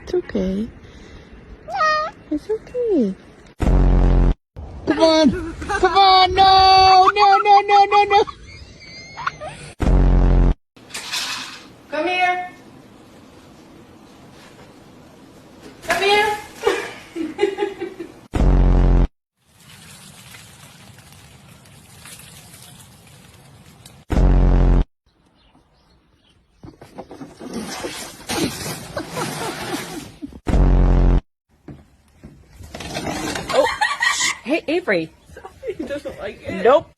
It's okay. It's okay. Come on. Come on. No, no, no, no, no, no. Come here. Come here. Oh, hey, Avery. He doesn't like it. Nope.